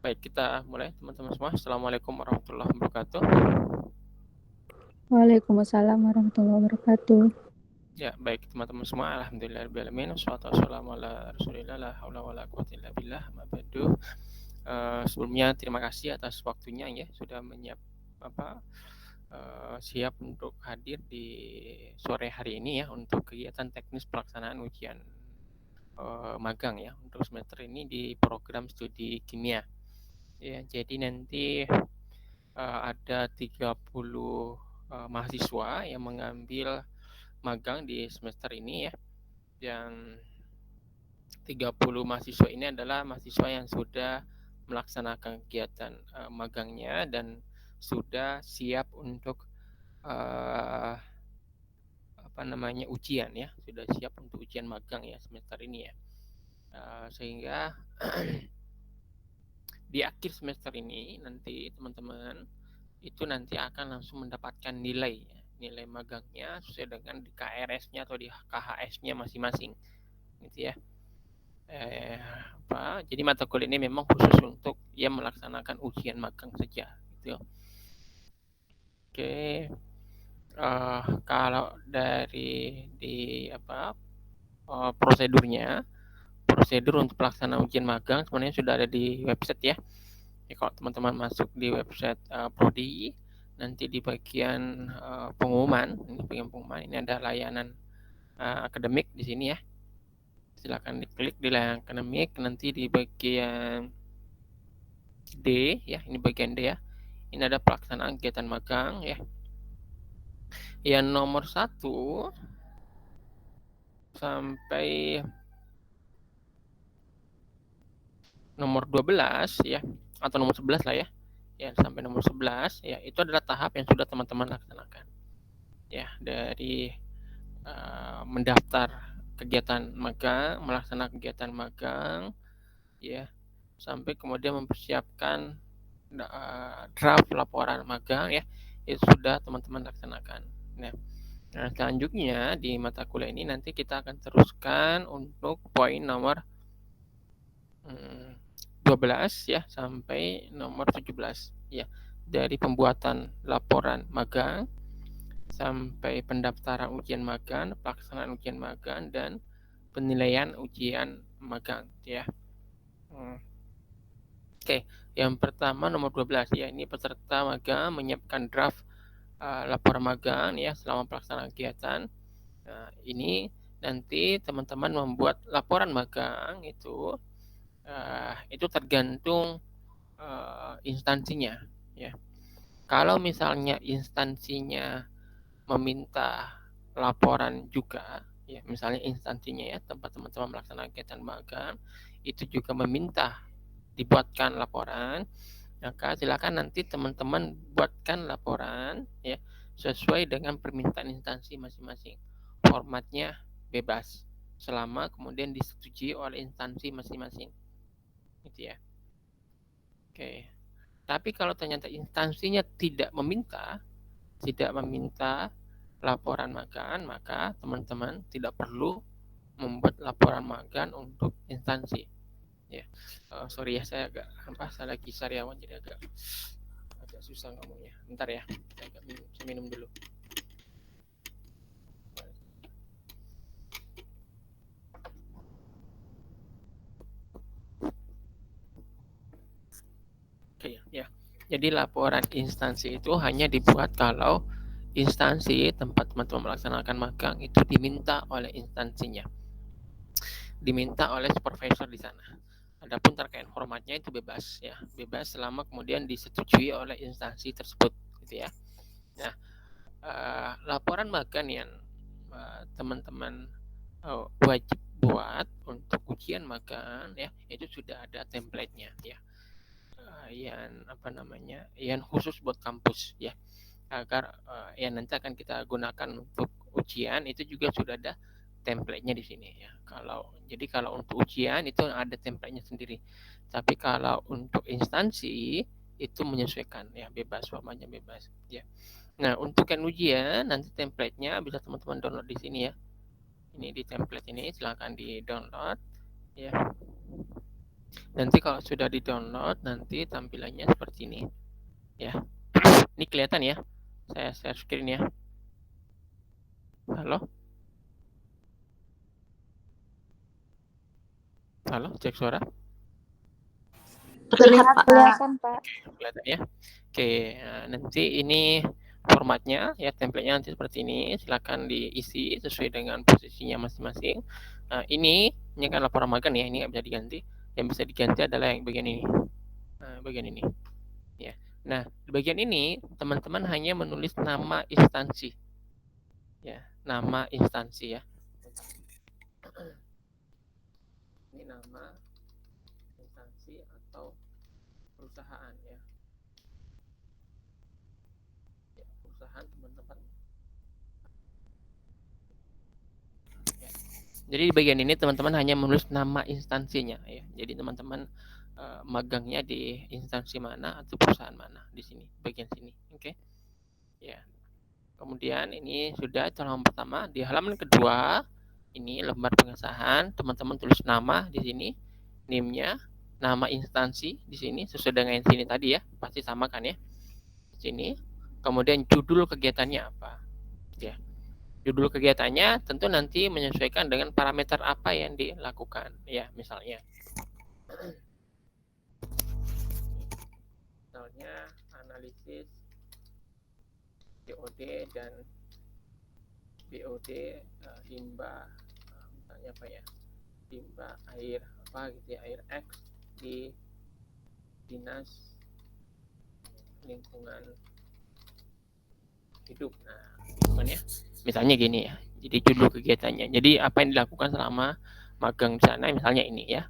Baik, kita mulai teman-teman semua. Assalamualaikum warahmatullahi wabarakatuh. Waalaikumsalam warahmatullahi wabarakatuh. Ya, baik teman-teman semua. Alhamdulillahirabbil alamin. Wassalatu wassalamu ala Rasulillah la haula wala quwwata illa billah. Ma ba'du. Sebelumnya terima kasih atas waktunya ya sudah siap untuk hadir di sore hari ini ya untuk kegiatan teknis pelaksanaan ujian magang ya untuk semester ini di program studi kimia. Ya, jadi nanti ada 30 mahasiswa yang mengambil magang di semester ini ya. Yang 30 mahasiswa ini adalah mahasiswa yang sudah melaksanakan kegiatan magangnya dan sudah siap untuk uh, ujian ya, sudah siap untuk ujian magang ya semester ini ya. Sehingga di akhir semester ini nanti teman-teman itu nanti akan langsung mendapatkan nilai ya, nilai magangnya sesuai dengan di KRS-nya atau di KHS-nya masing-masing gitu ya. Jadi mata kuliah ini memang khusus untuk ya melaksanakan ujian magang saja gitu. Oke, kalau dari prosedurnya, prosedur untuk pelaksanaan ujian magang sebenarnya sudah ada di website ya. Ya, kalau teman-teman masuk di website Prodi, nanti di bagian pengumuman, ini ada layanan akademik di sini ya. Silakan diklik di layanan akademik, nanti di bagian D ya, ini bagian D ya. Ini ada pelaksanaan kegiatan magang ya. Yang nomor 1 sampai nomor 12 ya, atau nomor 11 lah ya. Ya, sampai nomor 11 ya, itu adalah tahap yang sudah teman-teman laksanakan. Ya, dari mendaftar kegiatan magang, melaksanakan kegiatan magang ya, sampai kemudian mempersiapkan draft laporan magang ya, itu sudah teman-teman laksanakan. Nah, selanjutnya di mata kuliah ini nanti kita akan teruskan untuk poin nomor 12 ya sampai nomor 17 ya. Dari pembuatan laporan magang sampai pendaftaran ujian magang, pelaksanaan ujian magang dan penilaian ujian magang ya. Oke, yang pertama nomor 12 ya, ini peserta magang menyiapkan draft laporan magang ya selama pelaksanaan kegiatan. Nah, ini nanti teman-teman membuat laporan magang itu tergantung instansinya ya. Kalau misalnya instansinya meminta laporan juga ya, misalnya instansinya ya tempat teman-teman melaksanakan kegiatan magang itu juga meminta dibuatkan laporan, maka silakan nanti teman-teman buatkan laporan ya sesuai dengan permintaan instansi masing-masing. Formatnya bebas selama kemudian disetujui oleh instansi masing-masing. Gitu ya. Oke. Tapi kalau ternyata instansinya tidak meminta laporan magang, maka teman-teman tidak perlu membuat laporan magang untuk instansi. Ya, sorry ya saya saya lagi sariawan jadi agak susah ngomongnya. Bentar ya, saya minum dulu. Oke ya. Jadi laporan instansi itu hanya dibuat kalau instansi tempat teman-teman melaksanakan magang itu diminta oleh instansinya, diminta oleh supervisor di sana. Adapun terkait formatnya itu bebas ya, bebas selama kemudian disetujui oleh instansi tersebut, gitu ya. Nah, laporan magang yang teman-teman wajib buat untuk ujian magang ya, itu sudah ada template-nya ya. Yang khusus buat kampus ya, agar yang nanti akan kita gunakan untuk ujian itu juga sudah ada template-nya di sini ya. Kalau untuk ujian itu ada template-nya sendiri. Tapi kalau untuk instansi itu menyesuaikan ya, bebas, formatnya bebas ya. Nah, untuk yang ujian nanti template-nya bisa teman-teman download di sini ya. Ini di template ini silahkan di download ya. Nanti kalau sudah di-download, nanti tampilannya seperti ini. Ya. Ini kelihatan ya. Saya share screen ya. Halo? Halo, cek suara. Terlihat, Pak. Kelihatan, Pak. Kelihatan ya. Oke, nah, nanti ini formatnya ya, template-nya nanti seperti ini. Silakan diisi sesuai dengan posisinya masing-masing. Nah, ini kan laporan magang ya, ini nggak bisa diganti. Yang bisa diganti adalah yang bagian ini. Nah, bagian ini. Ya. Nah, di bagian ini teman-teman hanya menulis nama instansi. Ya, nama instansi ya. Ini nama instansi atau perusahaan ya. Perusahaan teman-teman. Ya. Jadi di bagian ini teman-teman hanya menulis nama instansinya ya. Jadi teman-teman magangnya di instansi mana atau perusahaan mana di sini, bagian sini. Oke. Ya. Kemudian ini sudah halaman pertama. Di halaman kedua ini lembar pengesahan, teman-teman tulis nama di sini, name-nya, nama instansi di sini sesuai dengan sini tadi ya, pasti sama kan ya. Di sini. Kemudian judul kegiatannya apa? Ya. Judul kegiatannya tentu nanti menyesuaikan dengan parameter apa yang dilakukan ya, misalnya analisis COD dan BOD limbah, misalnya apa ya, limbah air apa gitu ya, air X di dinas lingkungan hidup. Nah, gitu ya. Misalnya gini ya. Jadi judul kegiatannya. Jadi apa yang dilakukan selama magang di sana, misalnya ini ya.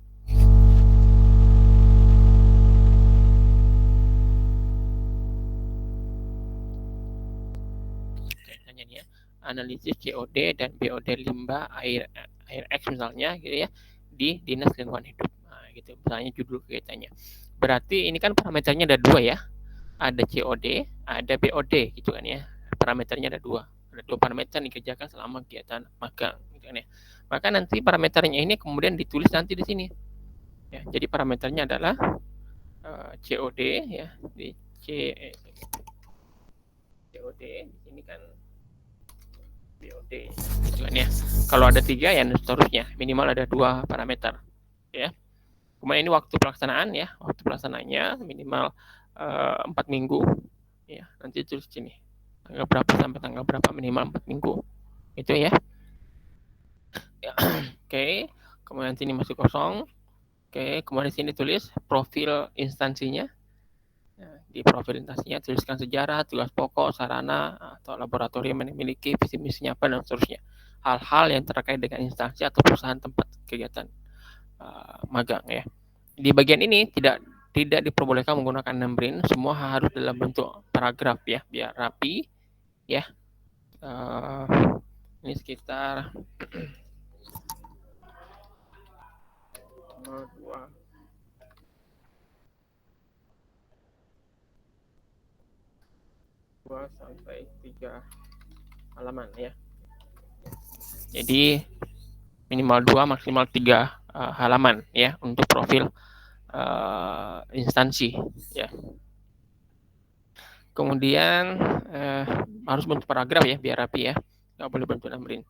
Misalnya nih ya, analisis COD dan BOD limbah air X misalnya gitu ya di dinas lingkungan hidup. Nah, gitu. Misalnya judul kegiatannya. Berarti ini kan parameternya ada dua ya. Ada COD, ada BOD gitu kan ya. Parameternya ada dua parameter yang dikerjakan selama kegiatan magang gitu kan ya. Maka nanti parameternya ini kemudian ditulis nanti di sini ya. Jadi parameternya adalah COD ya, di COD ini kan BOD gitu kan ya. Kalau ada 3 ya seterusnya, minimal ada 2 parameter ya. Kemudian ini waktu pelaksanaan ya, waktu pelaksanaannya minimal 4 minggu ya. Nanti tulis sini tanggal berapa sampai tanggal berapa, minimal 4 minggu itu ya. Oke, kemudian sini masuk kosong. Oke, kemudian sini tulis profil instansinya. Di profil instansinya tuliskan sejarah, tugas pokok, sarana atau laboratorium yang dimiliki, visi misinya apa dan seterusnya. Hal-hal yang terkait dengan instansi atau perusahaan tempat kegiatan magang ya. Di bagian ini tidak diperbolehkan menggunakan numbering, semua harus dalam bentuk paragraf ya, biar rapi ya. Ini sekitar 2 sampai 3 halaman ya. Jadi minimal 2 maksimal 3 halaman ya untuk profil instansi ya. Kemudian harus bentuk paragraf ya biar rapi ya, nggak boleh bentuk numbering.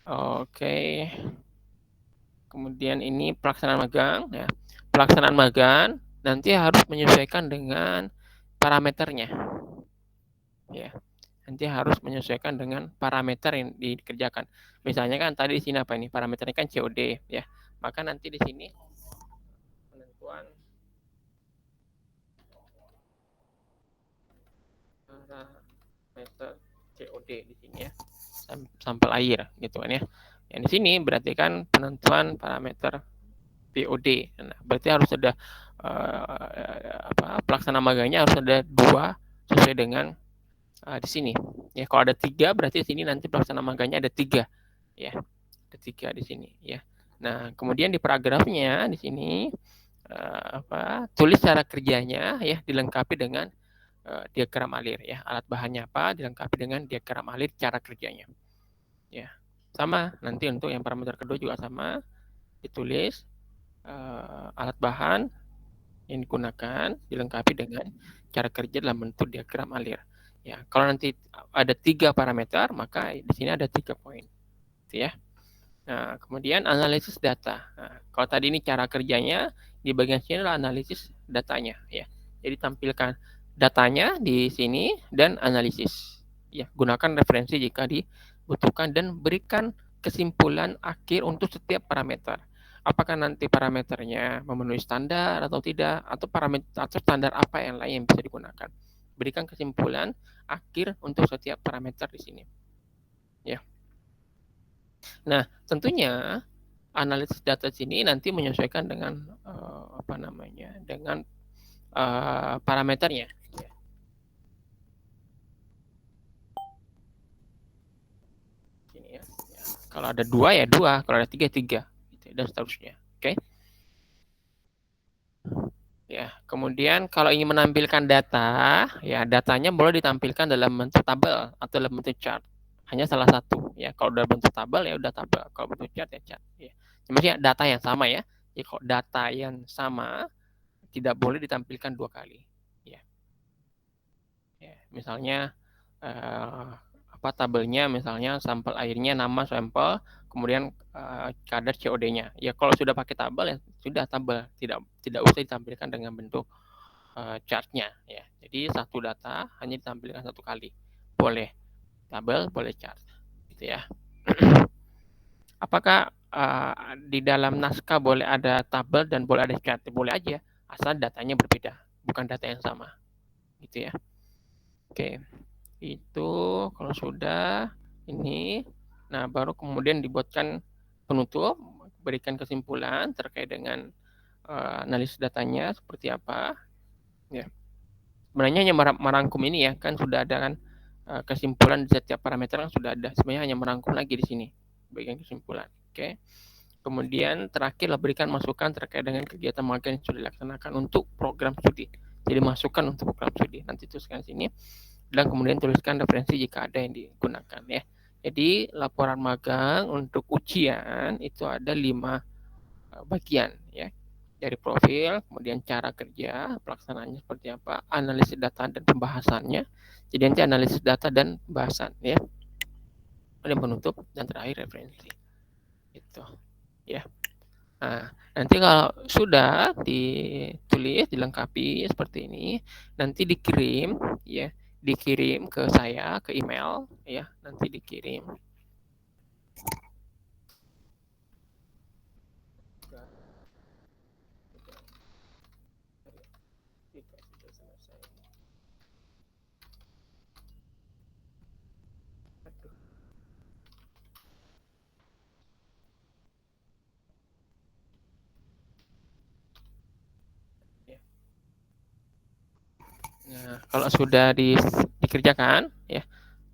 Oke. Kemudian ini pelaksanaan magang ya. Pelaksanaan magang nanti harus menyesuaikan dengan parameternya ya. Nanti harus menyesuaikan dengan parameter yang dikerjakan. Misalnya kan tadi di sini apa ini? Parameternya kan COD ya. Maka nanti di sini penentuan parameter COD di sini ya. Sampel air gitu kan ya. Yang di sini berarti kan penentuan parameter BOD. Nah, berarti harus ada pelaksana magangnya harus ada 2 sesuai dengan di sini. Ya, kalau ada 3 berarti di sini nanti pelaksana magangnya ada 3 ya. Ada 3 di sini ya. Nah, kemudian di paragrafnya di sini tulis cara kerjanya ya, dilengkapi dengan diagram alir ya. Alat bahannya apa, dilengkapi dengan diagram alir cara kerjanya. Ya. Sama nanti untuk yang parameter kedua juga sama, ditulis alat bahan yang digunakan dilengkapi dengan cara kerja dalam bentuk diagram alir. Ya, kalau nanti ada 3 parameter, maka di sini ada 3 poin. Gitu ya. Nah, kemudian analisis data. Nah, kalau tadi ini cara kerjanya, di bagian sini adalah analisis datanya ya. Jadi tampilkan datanya di sini dan analisis. Ya, gunakan referensi jika dibutuhkan dan berikan kesimpulan akhir untuk setiap parameter. Apakah nanti parameternya memenuhi standar atau tidak, atau parameter atau standar apa yang lain yang bisa digunakan. Berikan kesimpulan akhir untuk setiap parameter di sini. Ya. Nah, tentunya analisis data sini nanti menyesuaikan dengan dengan parameternya. Ini ya. Kalau ada 2 ya 2, kalau ada 3 3, gitu, dan seterusnya. Oke. Ya, kemudian kalau ingin menampilkan data, ya datanya boleh ditampilkan dalam bentuk tabel atau dalam bentuk chart. Hanya salah satu ya. Kalau dalam bentuk tabel ya udah tabel, kalau bentuk chart ya chart. Ya. Maksudnya data yang sama ya. Jadi kalau data yang sama tidak boleh ditampilkan 2 kali. Ya. Ya, misalnya tabelnya misalnya sampel airnya, nama sampel, kemudian kadar COD-nya. Ya kalau sudah pakai tabel ya sudah tabel, tidak usah ditampilkan dengan bentuk chart-nya ya. Jadi satu data hanya ditampilkan satu kali. Boleh tabel, boleh chart. Gitu ya. Apakah di dalam naskah boleh ada tabel dan boleh ada chart? Boleh aja, asal datanya berbeda, bukan data yang sama. Gitu ya. Oke. Itu kalau sudah ini, nah baru kemudian dibuatkan penutup, berikan kesimpulan terkait dengan analisis datanya seperti apa. Ya. Sebenarnya hanya merangkum ini ya, kan sudah ada kan kesimpulan di setiap parameter kan sudah ada. Sebenarnya hanya merangkum lagi di sini bagian kesimpulan. Oke. Kemudian terakhir berikan masukan terkait dengan kegiatan magang yang sudah dilaksanakan untuk program studi. Jadi masukan untuk program studi. Nanti tuliskan sini. Dan kemudian tuliskan referensi jika ada yang digunakan ya. Jadi laporan magang untuk ujian itu ada 5 bagian ya. Dari profil, kemudian cara kerja, pelaksanaannya seperti apa, analisis data dan pembahasannya. Jadi nanti analisis data dan pembahasan ya. Kemudian penutup dan terakhir referensi. Itu ya. Nah, nanti kalau sudah ditulis, dilengkapi seperti ini, nanti dikirim ya, dikirim ke saya ke email ya, nanti dikirim. Nah, kalau sudah dikerjakan ya,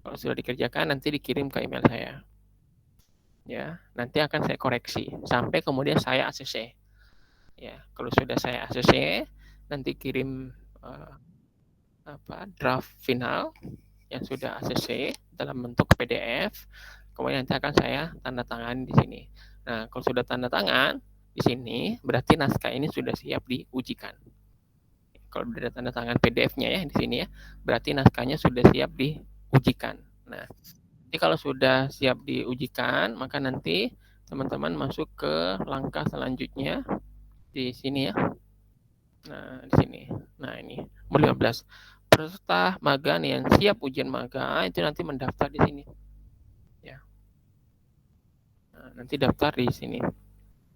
kalau sudah dikerjakan nanti dikirim ke email saya. Ya, nanti akan saya koreksi sampai kemudian saya ACC. Ya, kalau sudah saya ACC, nanti kirim draft final yang sudah ACC dalam bentuk PDF. Kemudian nanti akan saya tanda tangan di sini. Nah, kalau sudah tanda tangan di sini, berarti naskah ini sudah siap diujikan. Kalau sudah tanda tangan PDF-nya ya di sini ya, berarti naskahnya sudah siap diujikan. Nah, jadi kalau sudah siap diujikan, maka nanti teman-teman masuk ke langkah selanjutnya di sini ya. Nah, di sini. Nah, ini nomor 15. Peserta magang yang siap ujian magang itu nanti mendaftar di sini. Ya. Nah, nanti daftar di sini.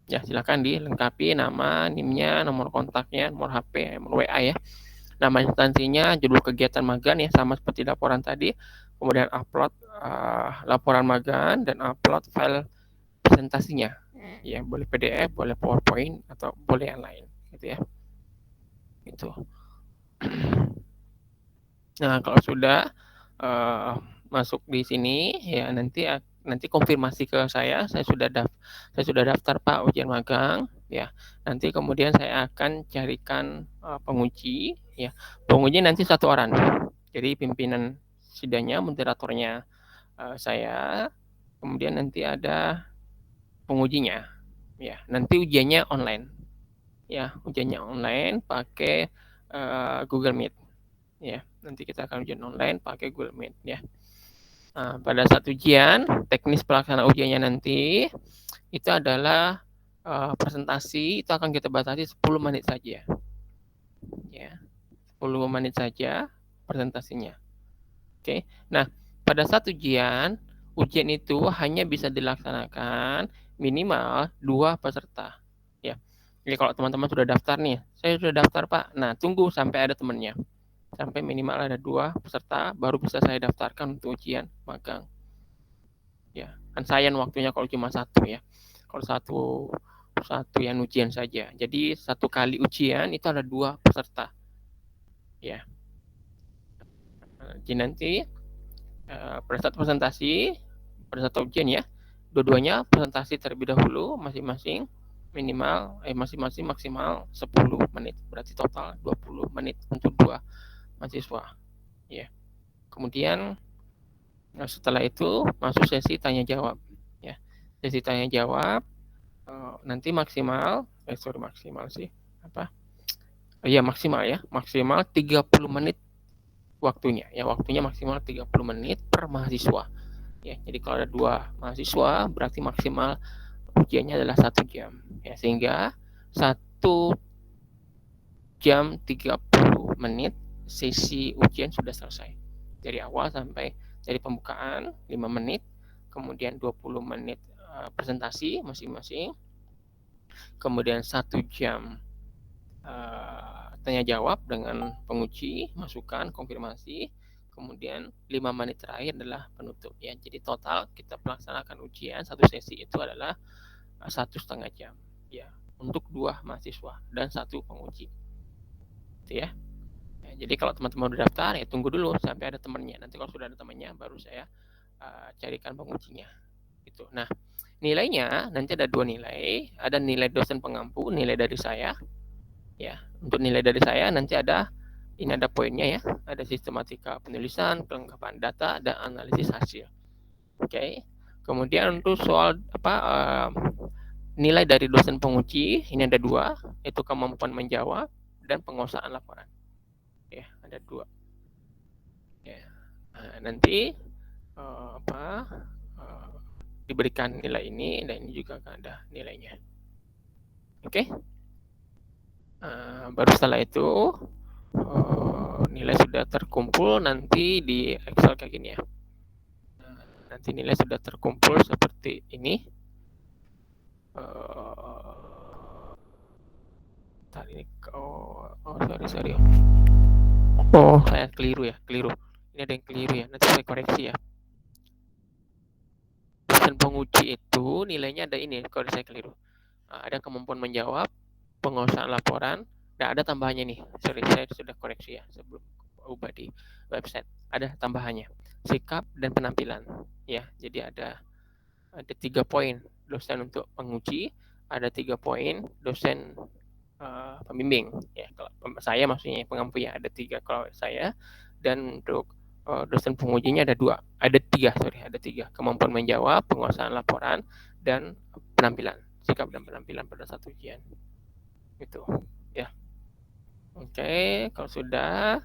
Ya, silakan dilengkapi nama, NIM-nya, nomor kontaknya, nomor HP, nomor WA ya. Nama instansinya, judul kegiatan magang ya, sama seperti laporan tadi. Kemudian upload laporan magang dan upload file presentasinya. Ya, boleh PDF, boleh PowerPoint atau boleh yang lain, gitu ya. Itu. Nah, kalau sudah masuk di sini ya nanti konfirmasi ke saya sudah daftar Pak ujian magang ya. Nanti kemudian saya akan carikan penguji ya. Penguji nanti 1 orang. Jadi pimpinan sidangnya, moderatornya saya. Kemudian nanti ada pengujinya ya. Nanti ujiannya online ya, ujiannya online pakai Google Meet. Ya, nanti kita akan ujian online pakai Google Meet ya. Nah, pada saat ujian, teknis pelaksanaan ujiannya nanti itu adalah presentasi itu akan kita batasi 10 menit saja. Ya, 10 menit saja presentasinya. Oke. Nah, pada saat ujian itu hanya bisa dilaksanakan minimal 2 peserta. Ya. Jadi kalau teman-teman sudah daftar nih, saya sudah daftar Pak. Nah, tunggu sampai ada temannya. Sampai minimal ada 2 peserta baru bisa saya daftarkan untuk ujian magang. Ya, kan sayang waktunya kalau cuma satu ya. Kalau satu yang ujian saja. Jadi satu kali ujian itu ada 2 peserta. Ya. Jadi nanti pada saat presentasi, pada saat ujian ya, dua-duanya presentasi terlebih dahulu masing-masing masing-masing maksimal 10 menit. Berarti total 20 menit untuk 2 mahasiswa. Ya. Kemudian setelah itu masuk sesi tanya jawab ya. Sesi tanya jawab nanti maksimal maksimal 30 menit waktunya ya, waktunya maksimal 30 menit per mahasiswa ya. Jadi kalau ada 2 mahasiswa berarti maksimal ujiannya adalah 1 jam ya, sehingga 1 jam 30 menit sesi ujian sudah selesai dari awal sampai dari pembukaan 5 menit, kemudian 20 menit presentasi masing-masing, kemudian 1 jam tanya jawab dengan penguji, masukan, konfirmasi, kemudian 5 menit terakhir adalah penutup ya. Jadi total kita melaksanakan ujian satu sesi itu adalah 1,5 jam ya, untuk 2 mahasiswa dan 1 penguji. Itu ya. Jadi kalau teman-teman udah daftar ya tunggu dulu sampai ada temannya. Nanti kalau sudah ada temannya baru saya carikan pengujinya. Gitu. Nah, nilainya nanti ada 2 nilai, ada nilai dosen pengampu, nilai dari saya. Ya, untuk nilai dari saya nanti ada poinnya ya, ada sistematika penulisan, kelengkapan data, dan analisis hasil. Oke. Kemudian untuk soal nilai dari dosen penguji ini ada 2, yaitu kemampuan menjawab dan penguasaan laporan. Ya, ada 2. Ya. Nah, nanti diberikan nilai ini dan ini juga akan ada nilainya. Oke. Baru setelah itu nilai sudah terkumpul nanti di Excel kayak gini ya. Nanti nilai sudah terkumpul seperti ini. Ini sorry. Oh, saya keliru. Ini ada yang keliru ya. Nanti saya koreksi ya. Dosen penguji itu nilainya ada ini, kalau saya keliru. Ada kemampuan menjawab, penguasaan laporan, dan ada tambahannya nih. Sorry, saya sudah koreksi ya sebelum ubah di website. Ada tambahannya, sikap dan penampilan. Ya, jadi ada 3 poin dosen untuk penguji, ada 3 poin dosen pembimbing. Ya, kalau saya maksudnya pengampu ya ada 3 kalau saya, dan untuk dosen pengujinya ada 3, kemampuan menjawab, penguasaan laporan, dan penampilan, sikap dan penampilan pada saat ujian. Gitu ya. Oke, kalau sudah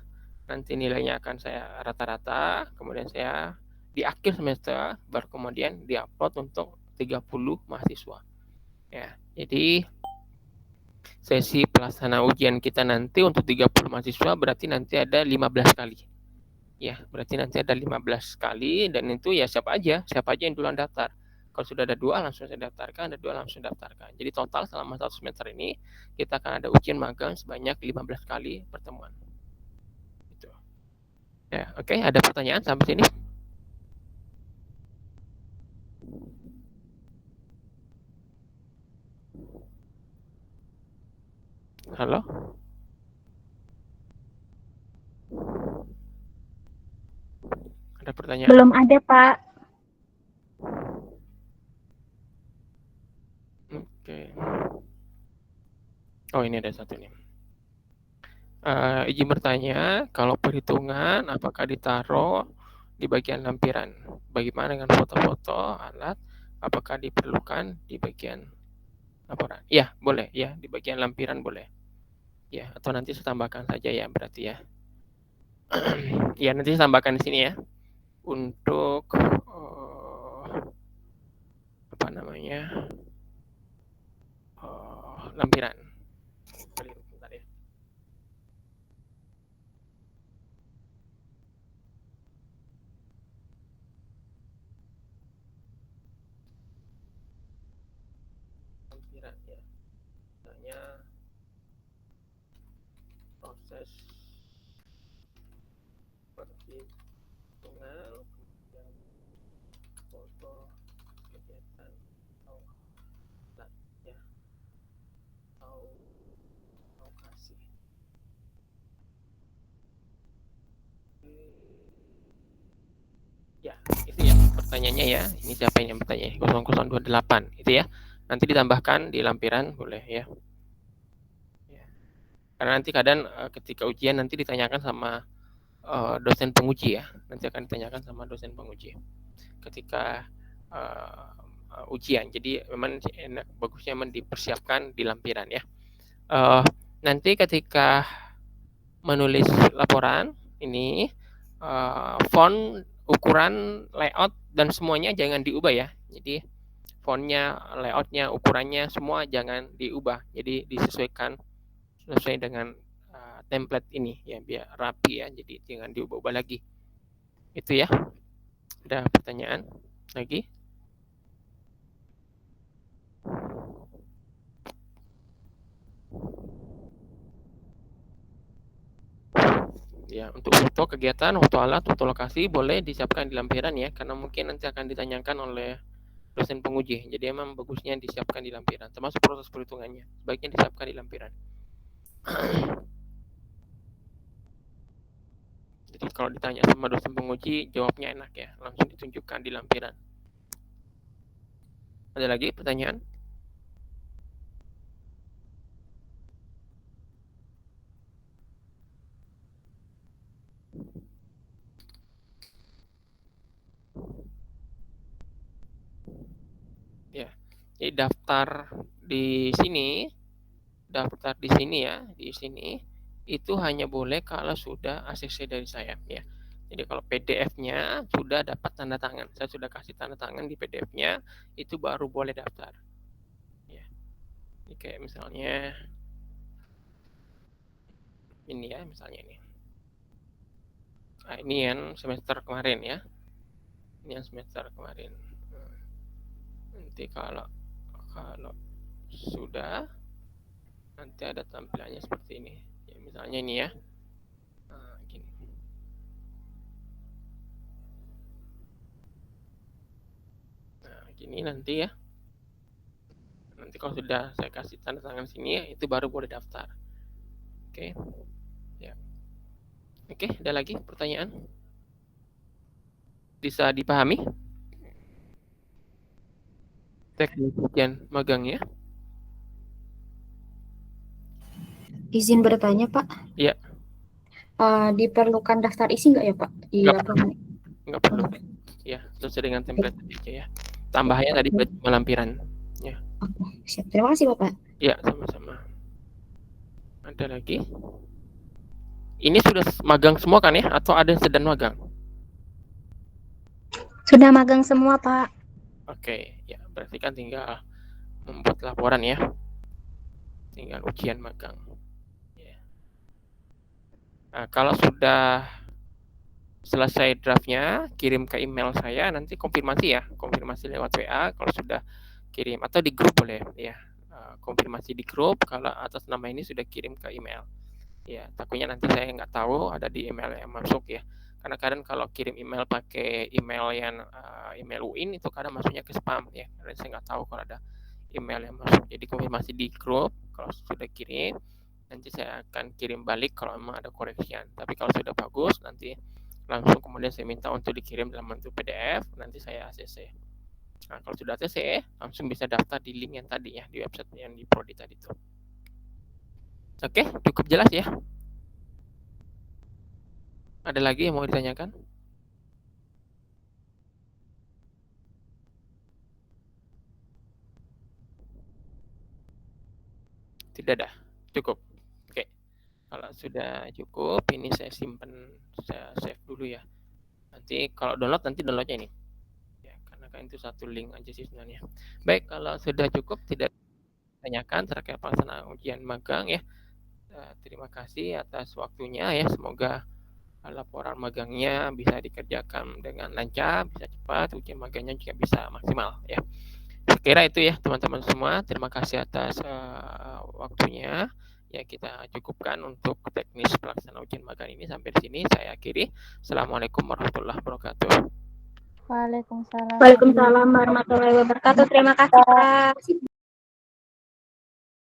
nanti nilainya akan saya rata-rata, kemudian saya di akhir semester baru kemudian diupload untuk 30 mahasiswa. Ya, jadi sesi pelaksana ujian kita nanti untuk 30 mahasiswa berarti nanti ada 15 kali. Ya, berarti nanti ada 15 kali dan itu ya siapa aja yang duluan daftar. Kalau sudah ada 2 langsung saya daftarkan, ada 2 langsung daftarkan. Jadi total selama 1 semester ini kita akan ada ujian magang sebanyak 15 kali pertemuan. Gitu. Ya, oke, ada pertanyaan sampai sini? Halo? Ada pertanyaan? Belum ada, Pak. Oke. Oh, ini ada satu nih. Izin bertanya, kalau perhitungan apakah ditaruh di bagian lampiran? Bagaimana dengan foto-foto alat? Apakah diperlukan di bagian laporan. Iya, boleh ya, di bagian lampiran boleh. Ya, atau nanti saya tambahkan saja ya berarti ya. Ya, nanti saya tambahkan di sini ya. Untuk apa namanya? Lampiran. Bentar ya. Lampiran ya. Misalnya proses perhitungan, kemudian foto kegiatan atau ya atau lokasi. Ya, itu ya pertanyaannya ya. Ini siapa yang bertanya? 0028 itu ya. Nanti ditambahkan di lampiran boleh ya. Ya. Karena nanti kadang ketika ujian nanti ditanyakan sama dosen penguji ya. Nanti akan ditanyakan sama dosen penguji ketika ujian. Jadi memang bagusnya memang dipersiapkan di lampiran ya. Nanti ketika menulis laporan ini font, ukuran, layout dan semuanya jangan diubah ya. Jadi fontnya, layoutnya, ukurannya semua jangan diubah. Jadi disesuaikan sesuai dengan template ini ya biar rapi ya. Jadi jangan diubah-ubah lagi. Itu ya. Ada pertanyaan lagi? Ya, untuk foto kegiatan, foto alat, foto lokasi boleh disiapkan di lampiran ya, karena mungkin nanti akan ditanyakan oleh dosen penguji. Jadi emang bagusnya disiapkan di lampiran, termasuk proses perhitungannya. Sebaiknya disiapkan di lampiran. Jadi kalau ditanya sama dosen penguji, jawabnya enak ya, langsung ditunjukkan di lampiran. Ada lagi pertanyaan? Ya, jadi daftar di sini ya, di sini itu hanya boleh kalau sudah ACC dari saya ya. Jadi kalau PDF-nya sudah dapat tanda tangan, saya sudah kasih tanda tangan di PDF-nya, itu baru boleh daftar. Ya. Ini kayak misalnya ini ya, misalnya ini. Nah, ini yang semester kemarin ya. Ini yang semester kemarin. Nanti kalau sudah, nanti ada tampilannya seperti ini. Ya, misalnya ini ya. Nah, gini. Nah, gini nanti ya. Nanti kalau sudah saya kasih tanda tangan sini, itu baru boleh daftar. Oke. Ya. Oke, ada lagi pertanyaan? Bisa dipahami? Teknik ujian magang ya? Izin bertanya, Pak. Iya. Diperlukan daftar isi nggak ya, Pak? Iya, Pak. Nggak perlu. Ya, sesuai dengan template aja ya. Tambahnya tadi berarti lampiran. Ya. Oke, siap. Terima kasih, Bapak. Ya, sama-sama. Ada lagi? Ini sudah magang semua kan ya? Atau ada yang sedang magang? Sudah magang semua, Pak. Oke, ya berarti kan tinggal membuat laporan ya. Tinggal ujian magang. Ya. Nah, kalau sudah selesai draftnya, kirim ke email saya, nanti konfirmasi ya. Konfirmasi lewat WA kalau sudah kirim. Atau di grup boleh ya. Konfirmasi di grup kalau atas nama ini sudah kirim ke email. Ya, takutnya nanti saya nggak tahu ada di email yang masuk ya. Karena kadang kalau kirim email pakai email yang email UIN itu kadang masuknya ke spam ya. Karena saya nggak tahu kalau ada email yang masuk. Jadi konfirmasi di grup kalau sudah kirim, nanti saya akan kirim balik kalau memang ada koreksian. Tapi kalau sudah bagus, nanti langsung kemudian saya minta untuk dikirim dalam bentuk PDF, nanti saya ACC. Nah, kalau sudah ACC, langsung bisa daftar di link yang tadi ya, di website yang di Prodi tadi itu. Oke, cukup jelas ya. Ada lagi yang mau ditanyakan? Tidak ada. Cukup. Oke. Kalau sudah cukup, ini saya simpan, saya save dulu ya. Nanti kalau download, nanti downloadnya ini. Ya, karena kan itu satu link aja sih sebenarnya. Baik, kalau sudah cukup, tidak tanyakan terkait pelaksanaan ujian magang ya. Terima kasih atas waktunya ya. Semoga laporan magangnya bisa dikerjakan dengan lancar, bisa cepat, ujian magangnya juga bisa maksimal ya. Saya kira itu ya teman-teman semua. Terima kasih atas waktunya. Ya, kita cukupkan untuk teknis pelaksanaan ujian magang ini sampai di sini. Saya akhiri. Assalamualaikum warahmatullahi wabarakatuh. Waalaikumsalam. Waalaikumsalam warahmatullahi wabarakatuh. Terima kasih, Pak.